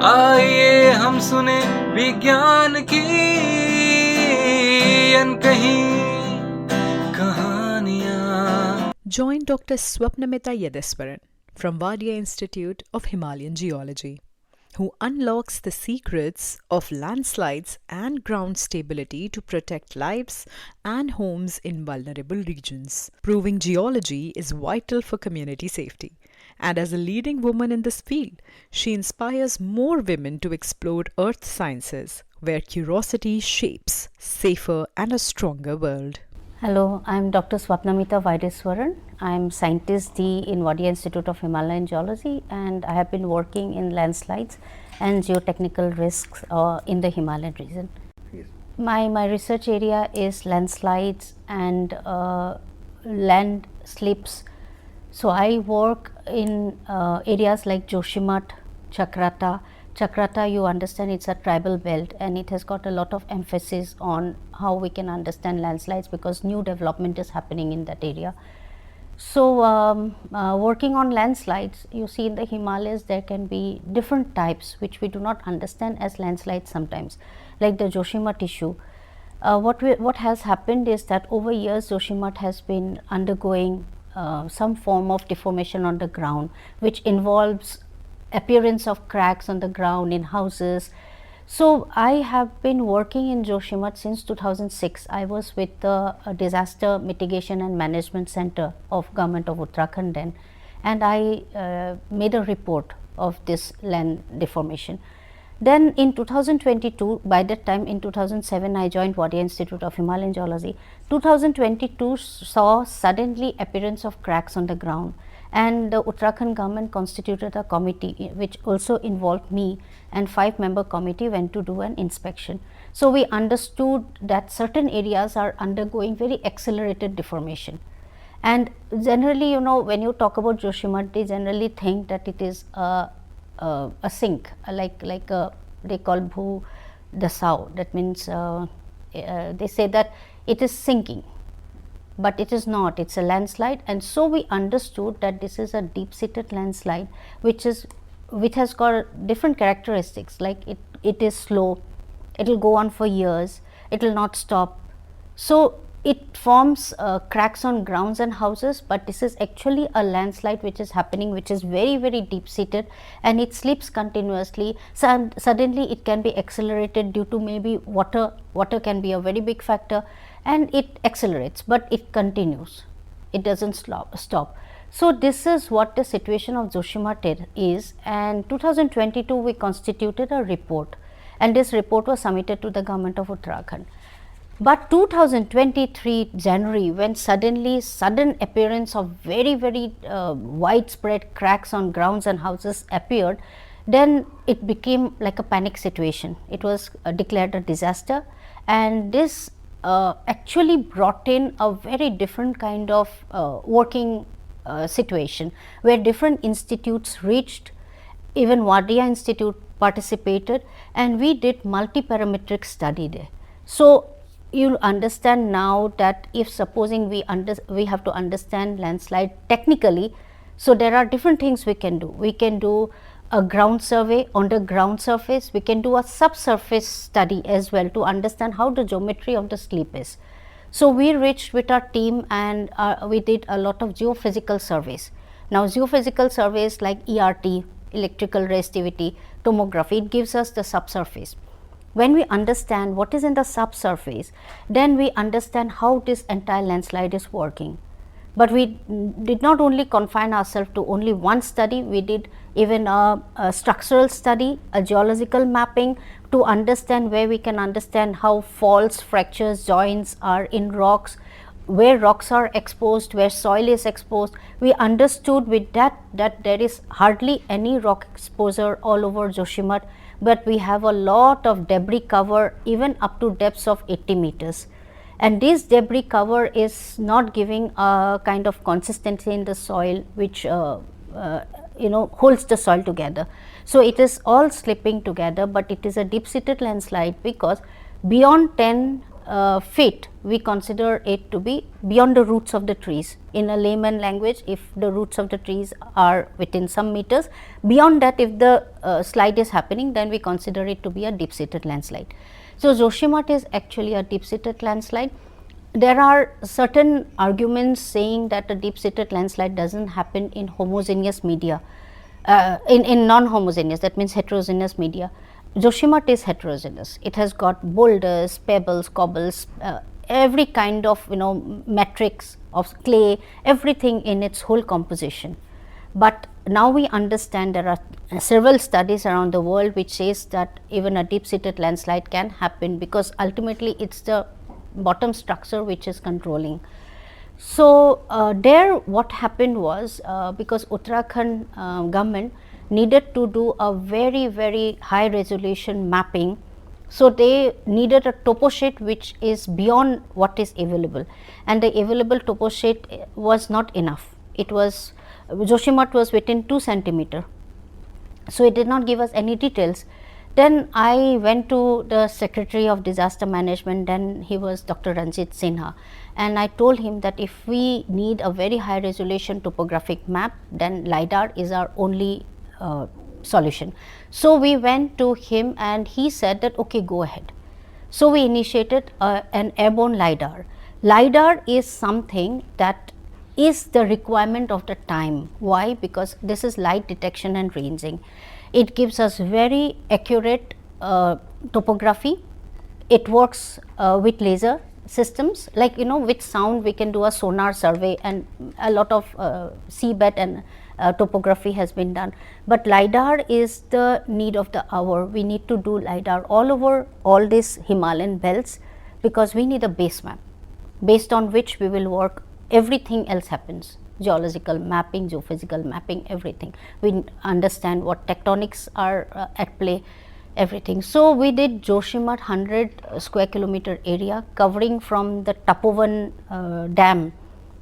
आइए हम सुने विज्ञान की अनकही कहानियां. Join Dr. Swapnamita from Vaideswaran Institute of Himalayan Geology, who unlocks the secrets of landslides and ground stability to protect lives and homes in vulnerable regions, proving geology is vital for community safety. And as a leading woman in this field, she inspires more women to explore earth sciences, where curiosity shapes safer and a stronger world. Hello, I am Dr. Swapnamita Vaideswaran. I am Scientist D in Vaideswaran Institute of Himalayan Geology, and I have been working in landslides and geotechnical risks in the Himalayan region. Yes. My research area is landslides and land slips. So I work in areas like Joshimath, Chakrata. Chakrata, you understand, it's a tribal belt, and it has got a lot of emphasis on how we can understand landslides because new development is happening in that area. So working on landslides, you see in the Himalayas there can be different types which we do not understand as landslides sometimes, like the Joshimath issue. What has happened is that over years Joshimath has been undergoing some form of deformation on the ground, which involves appearance of cracks on the ground in houses. So I have been working in Joshimath since 2006. I was with the Disaster Mitigation and Management Center of Government of Uttarakhand then, and I made a report of this land deformation. Then in 2022, by that time in 2007 I joined Vaideswaran Institute of Himalayan Geology. 2022 saw suddenly appearance of cracks on the ground, and the Uttarakhand government constituted a committee which also involved me, and 5-member committee went to do an inspection. So we understood that certain areas are undergoing very accelerated deformation, and generally, you know, when you talk about Joshimath, they generally think that it is a sink, like they call bhu dasau. That means they say that it is sinking, but it is not, it's a landslide. And so we understood that this is a deep seated landslide which has got different characteristics, like it is slow, it will go on for years, it will not stop. So it forms cracks on grounds and houses, but this is actually a landslide which is happening, which is very, very deep seated, and it slips continuously. So suddenly it can be accelerated due to maybe water can be a very big factor, and it accelerates, but it continues, it doesn't stop. So this is what the situation of Joshimath is, and 2022 we constituted a report, and this report was submitted to the government of Uttarakhand. But 2023 January, when sudden appearance of very, very widespread cracks on grounds and houses appeared, then it became like a panic situation. It was declared a disaster, and this actually brought in a very different kind of working situation, where different institutes reached, even Vaideswaran Institute participated, and we did multi-parametric study there. So you'll understand now that if supposing we have to understand landslide technically, so there are different things we can do. We can do a ground survey on the ground surface, we can do a subsurface study as well to understand how the geometry of the slip is. So we reached with our team, and we did a lot of geophysical surveys. Now geophysical surveys like ERT, electrical resistivity, tomography, it gives us the subsurface. When we understand what is in the subsurface, then we understand how this entire landslide is working. But we did not only confine ourselves to only one study, we did even a structural study, a geological mapping to understand, where we can understand how faults, fractures, joints are in rocks, where rocks are exposed, where soil is exposed. We understood with that there is hardly any rock exposure all over Joshimath, but we have a lot of debris cover even up to depths of 80 meters. And this debris cover is not giving a kind of consistency in the soil which holds the soil together. So it is all slipping together, but it is a deep seated landslide because beyond 10 feet, we consider it to be beyond the roots of the trees. In a layman language, if the roots of the trees are within some meters, beyond that if the slide is happening, then we consider it to be a deep seated landslide. So, Joshimath is actually a deep seated landslide. There are certain arguments saying that a deep seated landslide does not happen in homogeneous media, in non-homogeneous, that means heterogeneous media. Joshimath is heterogeneous. It has got boulders, pebbles, cobbles, every kind of matrix of clay, everything in its whole composition. But now we understand there are several studies around the world which says that even a deep seated landslide can happen, because ultimately it is the bottom structure which is controlling. So, there what happened was, because Uttarakhand government needed to do a very high resolution mapping. So, they needed a topo sheet which is beyond what is available, and the available topo sheet was not enough. It was, Joshimath was within 2 centimeter. So, it did not give us any details. Then I went to the Secretary of Disaster Management, then he was Dr. Ranjit Sinha, and I told him that if we need a very high resolution topographic map, then Lidar is our only solution. So, we went to him and he said that okay, go ahead. So, we initiated an airborne Lidar. Lidar is something that is the requirement of the time. Why? Because this is light detection and ranging. It gives us very accurate topography. It works with laser systems, like with sound we can do a sonar survey, and a lot of seabed and topography has been done. But Lidar is the need of the hour. We need to do Lidar all over all these Himalayan belts, because we need a base map based on which we will work. Everything else happens, geological mapping, geophysical mapping, everything. We understand what tectonics are at play, everything. So, we did Joshimath 100 square kilometer area covering from the Tapovan dam,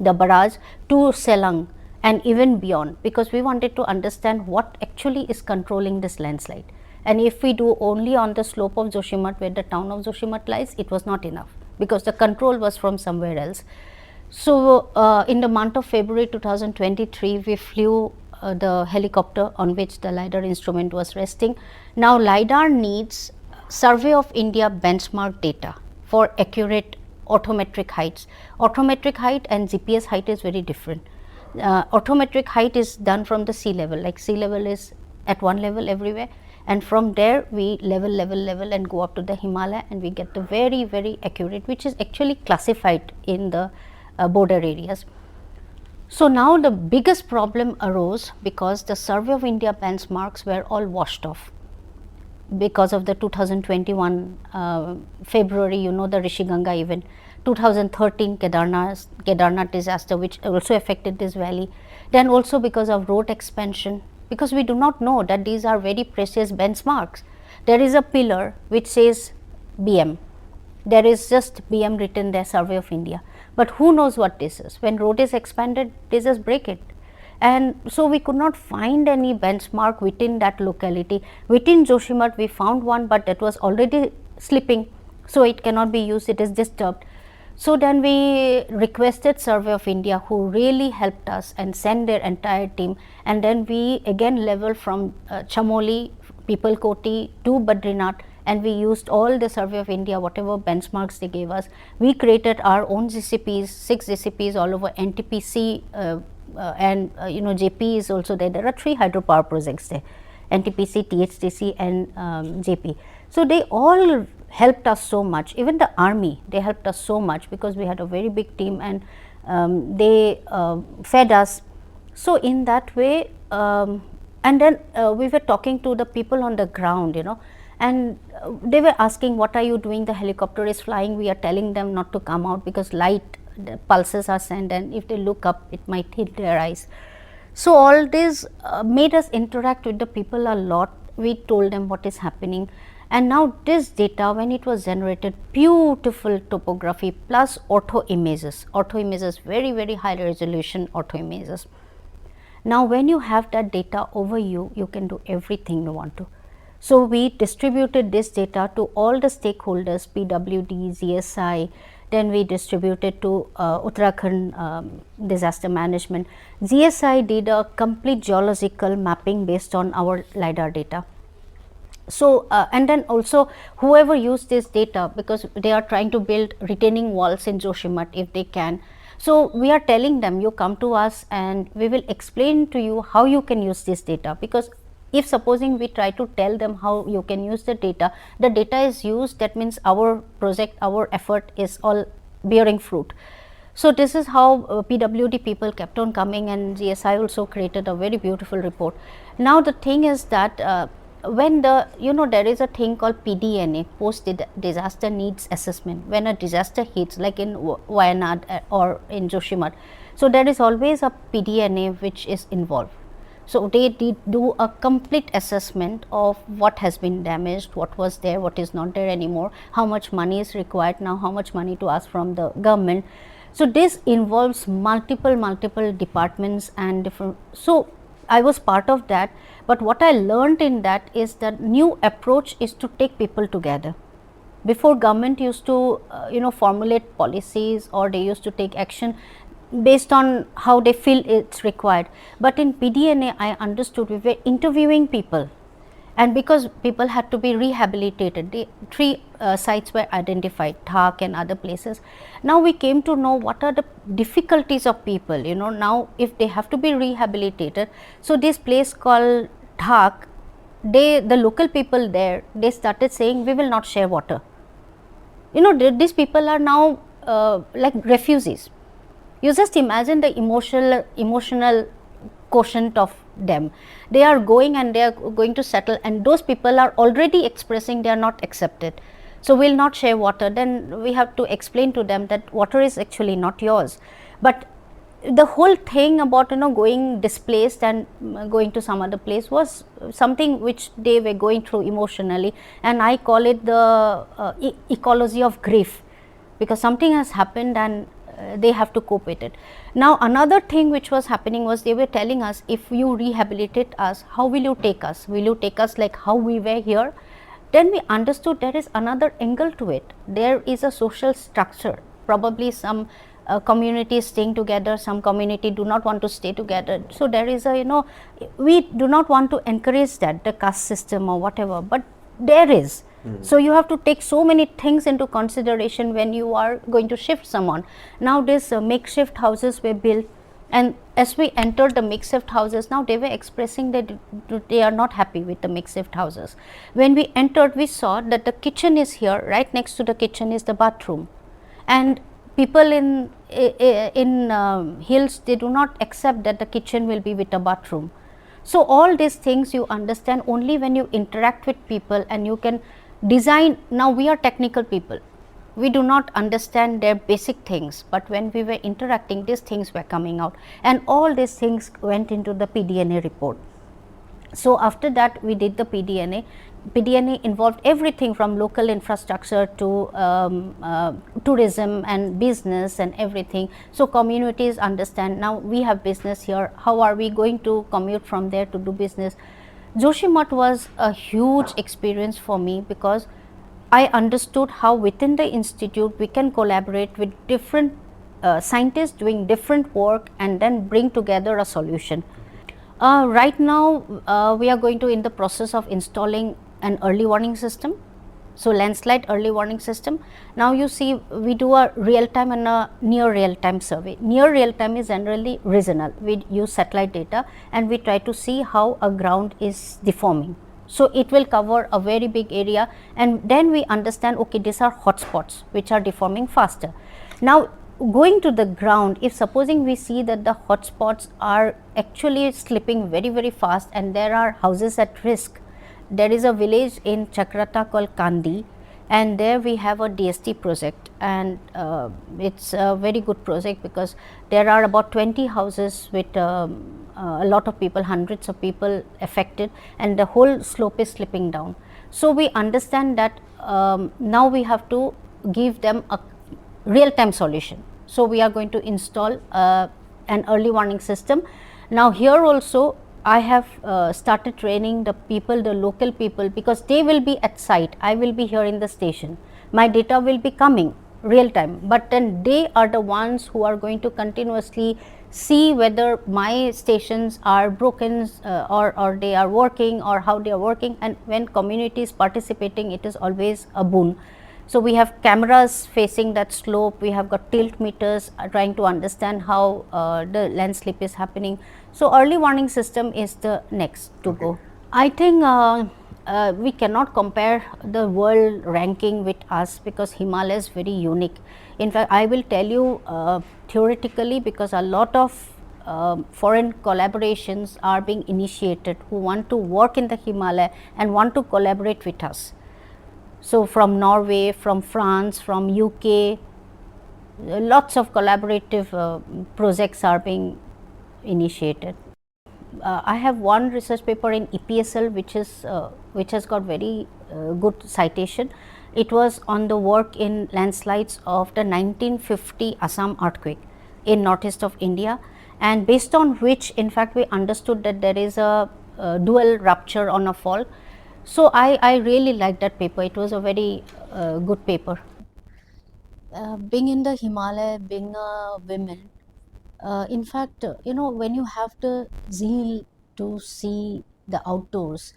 the barrage, to Selang and even beyond, because we wanted to understand what actually is controlling this landslide. And if we do only on the slope of Joshimath where the town of Joshimath lies, it was not enough, because the control was from somewhere else. So, in the month of February 2023, we flew the helicopter on which the Lidar instrument was resting. Now, Lidar needs Survey of India benchmark data for accurate orthometric heights. Orthometric height and GPS height is very different. Orthometric height is done from the sea level, like sea level is at one level everywhere, and from there we level and go up to the Himalaya, and we get the very accurate, which is actually classified in the border areas. So, now the biggest problem arose because the Survey of India benchmarks were all washed off because of the 2021 February, the Rishi Ganga event, 2013 Kedarnath disaster, which also affected this valley, then also because of road expansion, because we do not know that these are very precious benchmarks. There is a pillar which says BM, there is just BM written there, Survey of India, but who knows what this is. When road is expanded, they just break it. And so, we could not find any benchmark within that locality. Within Joshimath we found one, but that was already slipping, so it cannot be used, it is disturbed. So, then we requested Survey of India, who really helped us and sent their entire team, and then we again leveled from Chamoli, Pipalkoti to Badrinath, and we used all the Survey of India, whatever benchmarks they gave us. We created our own GCPs, 6 GCPs all over NTPC, and JP is also there. There are 3 hydropower projects there, NTPC, THDC and JP. So, they all helped us so much, even the army, they helped us so much, because we had a very big team, and they fed us. So, in that way, and then we were talking to the people on the ground, and they were asking, what are you doing, the helicopter is flying, we are telling them not to come out because light, the pulses are sent, and if they look up it might hit their eyes. So, all this made us interact with the people a lot. We told them what is happening, and now this data, when it was generated, beautiful topography plus ortho images, very high resolution ortho images. Now, when you have that data over you, you can do everything you want to. So we distributed this data to all the stakeholders, PWD, GSI, then we distributed to Uttarakhand disaster management. GSI did a complete geological mapping based on our Lidar data. So and then also whoever used this data, because they are trying to build retaining walls in Joshimath if they can. So we are telling them, you come to us and we will explain to you how you can use this data, because if supposing we try to tell them how you can use the data is used, that means our project, our effort is all bearing fruit. So this is how PWD people kept on coming, and GSI also created a very beautiful report. Now the thing is that when the, there is a thing called PDNA, post disaster needs assessment, when a disaster hits like in Wayanad or in Joshimath. So there is always a PDNA which is involved. So they did do a complete assessment of what has been damaged, what was there, what is not there anymore, how much money is required now, how much money to ask from the government. So this involves multiple departments and different. So I was part of that, but what I learned in that is the new approach is to take people together. Before, government used to formulate policies, or they used to take action based on how they feel it's required. But in PDNA, I understood we were interviewing people, and because people had to be rehabilitated, the three sites were identified, Dhak and other places. Now we came to know what are the difficulties of people, now if they have to be rehabilitated. So this place called Dhak, the local people there, they started saying we will not share water. These people are now like refugees. You just imagine the emotional quotient of them. They are going and they are going to settle, and those people are already expressing they are not accepted. So we will not share water. Then we have to explain to them that water is actually not yours. But the whole thing about going displaced and going to some other place was something which they were going through emotionally, and I call it the ecology of grief, because something has happened and they have to cope with it. Now another thing which was happening was they were telling us, if you rehabilitate us, how will you take us? Will you take us like how we were here? Then we understood there is another angle to it. There is a social structure, probably some communities staying together, some community do not want to stay together. So there is a we do not want to encourage that, the caste system or whatever, but there is. So you have to take so many things into consideration when you are going to shift someone. Now these makeshift houses were built, and as we entered the makeshift houses, now they were expressing that they are not happy with the makeshift houses. When we entered, we saw that the kitchen is here, right next to the kitchen is the bathroom, and people in hills, they do not accept that the kitchen will be with a bathroom. So all these things you understand only when you interact with people, and you can design. Now we are technical people, we do not understand their basic things, but when we were interacting, these things were coming out, and all these things went into the PDNA report. So after that we did the PDNA. PDNA involved everything from local infrastructure to tourism and business and everything. So communities understand, now we have business here, how are we going to commute from there to do business? Joshimath was a huge experience for me, because I understood how within the institute we can collaborate with different scientists doing different work and then bring together a solution. Right now we are going to in the process of installing an early warning system. So landslide early warning system. Now you see, we do a real time and a near real time survey. Near real time is generally regional. We use satellite data and we try to see how a ground is deforming. So it will cover a very big area, and then we understand, okay, these are hotspots which are deforming faster. Now going to the ground, if supposing we see that the hotspots are actually slipping very fast and there are houses at risk. There is a village in Chakrata called Kandi, and there we have a DST project, and it's a very good project because there are about 20 houses with a lot of people, hundreds of people affected, and the whole slope is slipping down. So we understand that now we have to give them a real time solution. So we are going to install an early warning system. Now here also I have started training the people, the local people, because they will be at site. I will be here in the station. My data will be coming real time, but then they are the ones who are going to continuously see whether my stations are broken or they are working, or how they are working. And when community is participating, it is always a boon. So we have cameras facing that slope, we have got tilt meters trying to understand how the landslip is happening. So early warning system is the next to go. I think we cannot compare the world ranking with us, because Himalaya is very unique. In fact, I will tell you theoretically, because a lot of foreign collaborations are being initiated who want to work in the Himalaya and want to collaborate with us. So from Norway, from France, from UK, lots of collaborative projects are being initiated. I have one research paper in EPSL which has got very good citation. It was on the work in landslides of the 1950 Assam earthquake in northeast of India, and based on which, in fact, we understood that there is a dual rupture on a fault. So I really liked that paper. It was a very good paper. Being in the Himalaya, being a woman, in fact, when you have the zeal to see the outdoors,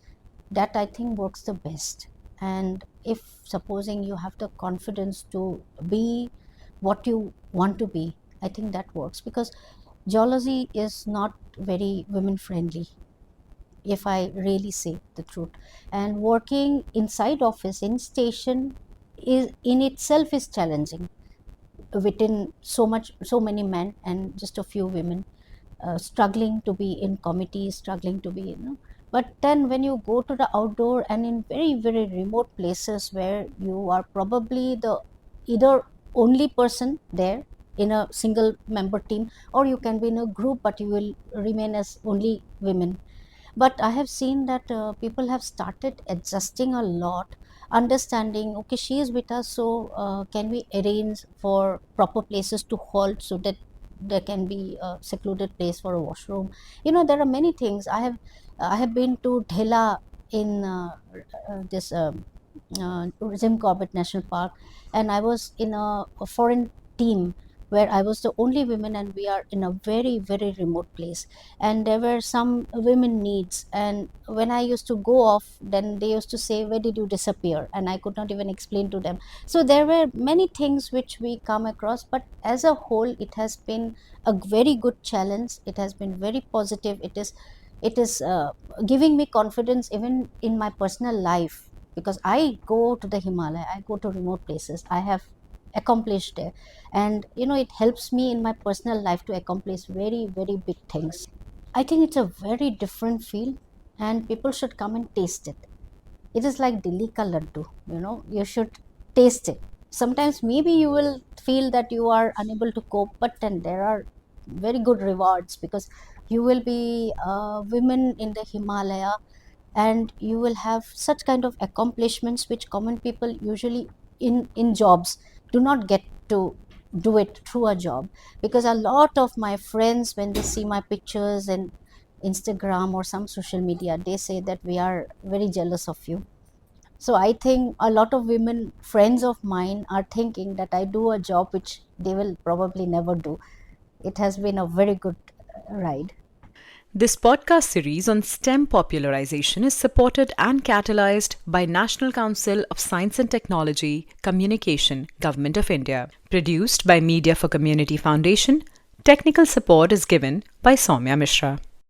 that I think works the best. And if supposing you have the confidence to be what you want to be, I think that works, because geology is not very women friendly, if I really say the truth. And working inside office, in station, is in itself is challenging, within so many men and just a few women, struggling to be in committees, struggling to be, but then when you go to the outdoor and in very remote places where you are probably the either only person there in a single member team, or you can be in a group but you will remain as only women. But I have seen that people have started adjusting a lot, understanding, okay, she is with us, so can we arrange for proper places to hold, so that there can be a secluded place for a washroom. There are many things. I have been to Dhela in this Jim Corbett National Park, and I was in a foreign team where I was the only woman, and we are in a very remote place, and there were some women needs, and when I used to go off, then they used to say, where did you disappear? And I could not even explain to them. So there were many things which we come across, but as a whole it has been a very good challenge. It has been very positive. It is giving me confidence even in my personal life, because I go to the Himalaya, I go to remote places, I have accomplished there, and it helps me in my personal life to accomplish very big things. I think it's a very different feel, and people should come and taste it. It is like Delhi ka laddu, you should taste it. Sometimes maybe you will feel that you are unable to cope, but then there are very good rewards, because you will be women in the Himalaya, and you will have such kind of accomplishments which common people usually in jobs do not get to do it through a job. Because a lot of my friends, when they see my pictures in Instagram or some social media, they say that we are very jealous of you. So I think a lot of women friends of mine are thinking that I do a job which they will probably never do. It has been a very good ride. This podcast series on STEM popularization is supported and catalyzed by National Council of Science and Technology, Communication, Government of India. Produced by Media for Community Foundation. Technical support is given by Soumya Mishra.